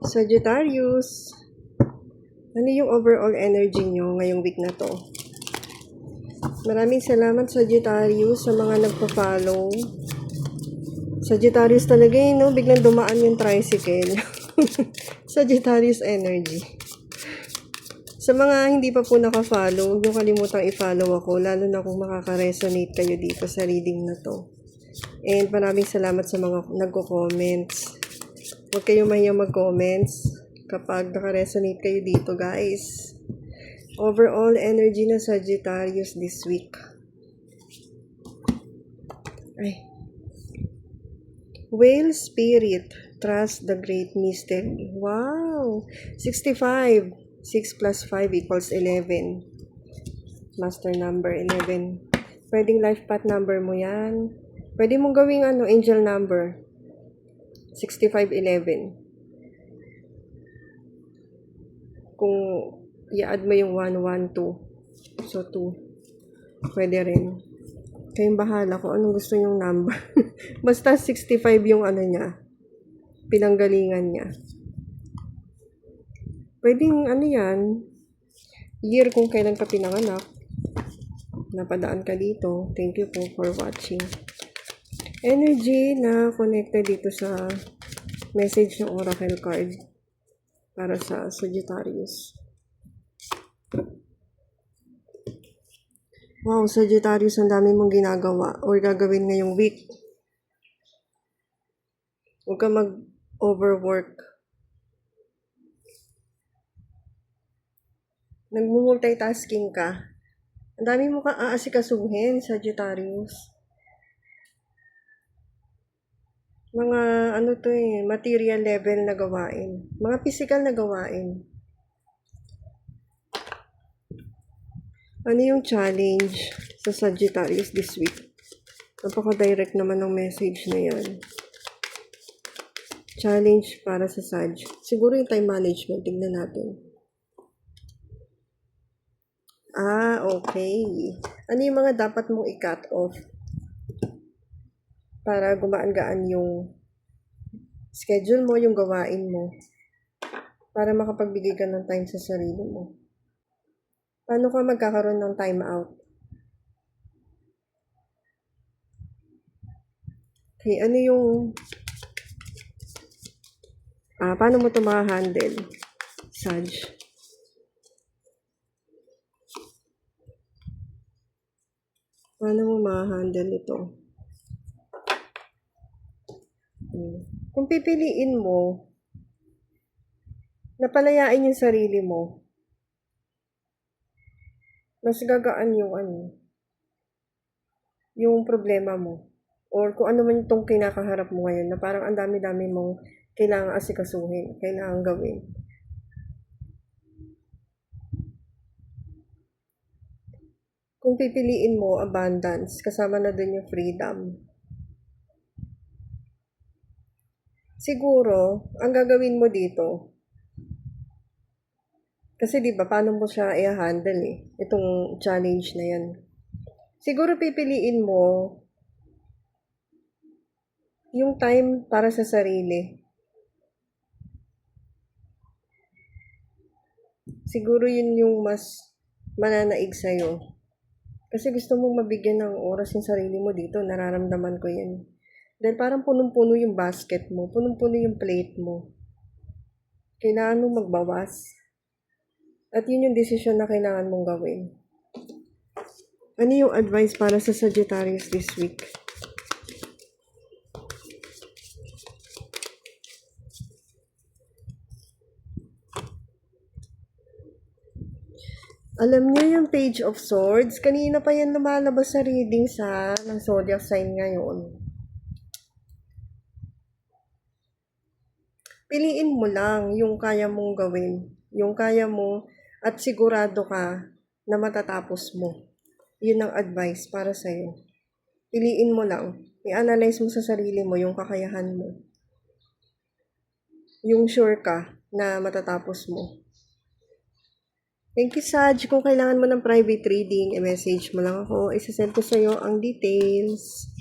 Sagittarius, ano yung overall energy nyo ngayong week na to? Maraming salamat Sagittarius sa mga nagpa-follow. Sagittarius talaga no? Biglang dumaan yung tricycle. Sagittarius energy. Sa mga hindi pa po naka-follow, huwag nyo kalimutang i-follow ako, lalo na kung makaka-resonate kayo dito sa reading na to. And maraming salamat sa mga nagko-comments. Huwag kayong mahiyang mag-comments kapag naka-resonate kayo dito, guys. Overall energy ng Sagittarius this week. Ay. Whale Spirit, trust the great mystery. Wow! 65. 6 plus 5 equals 11. Master number 11. Pwedeng life path number mo yan. Pwede mong gawing angel number. 6511. Kung i-add mo yung 112. So 2. Pwede rin. Kayong bahala kung anong gusto yung number. Basta 65 yung niya. Pinanggalingan niya. Pwedeng yan, year kung kailan ka pinanganak. Napadaan ka dito. Thank you po for watching. Energy na connected dito sa message ng Oracle card para sa Sagittarius. Wow, Sagittarius, ang dami mong ginagawa or gagawin ngayong week. Huwag ka mag-overwork. Nag-multitasking ka. Ang dami mo kang aasikasuhin, Sagittarius. Mga material level na gawain. Mga physical na gawain. Ano yung challenge sa Sagittarius this week? Napaka-direct naman ng message na yan. Challenge para sa Sag. Siguro yung time management. Tignan natin. Okay. Ano yung mga dapat mong i-cut off para gumaan-gaan yung schedule mo, yung gawain mo, para makapagbigay ka ng time sa sarili mo? Paano ka magkakaroon ng time out? Okay, ano yung paano mo ito maka-handle, Sag? Paano mo ma-handle ito? Kung pipiliin mo, napalayain yung sarili mo, mas gagaan yung problema mo. Or kung ano man itong kinakaharap mo ngayon, na parang ang dami-dami mong kailangan asikasuhin, kailangan gawin. Kung pipiliin mo, abundance, kasama na dun yung freedom. Siguro, ang gagawin mo dito, kasi diba, paano mo siya i-handle itong challenge na yan. Siguro pipiliin mo yung time para sa sarili. Siguro yun yung mas mananaig sa'yo. Kasi gusto mong mabigyan ng oras yung sarili mo dito, nararamdaman ko yan. Dahil parang punong-puno yung basket mo, punong-puno yung plate mo. Kailangan mong magbawas. At yun yung desisyon na kailangan mong gawin. Ano yung advice para sa Sagittarius this week? Alam niyo yung Page of Swords? Kanina pa yan lumalabas sa reading ng zodiac sign ngayon. Piliin mo lang yung kaya mong gawin. Yung kaya mo at sigurado ka na matatapos mo. Yun ang advice para sa'yo. Piliin mo lang. I-analyze mo sa sarili mo yung kakayahan mo. Yung sure ka na matatapos mo. Thank you, Sag. Kung kailangan mo ng private reading, i-message mo lang ako. Isasend ko sa'yo ang details.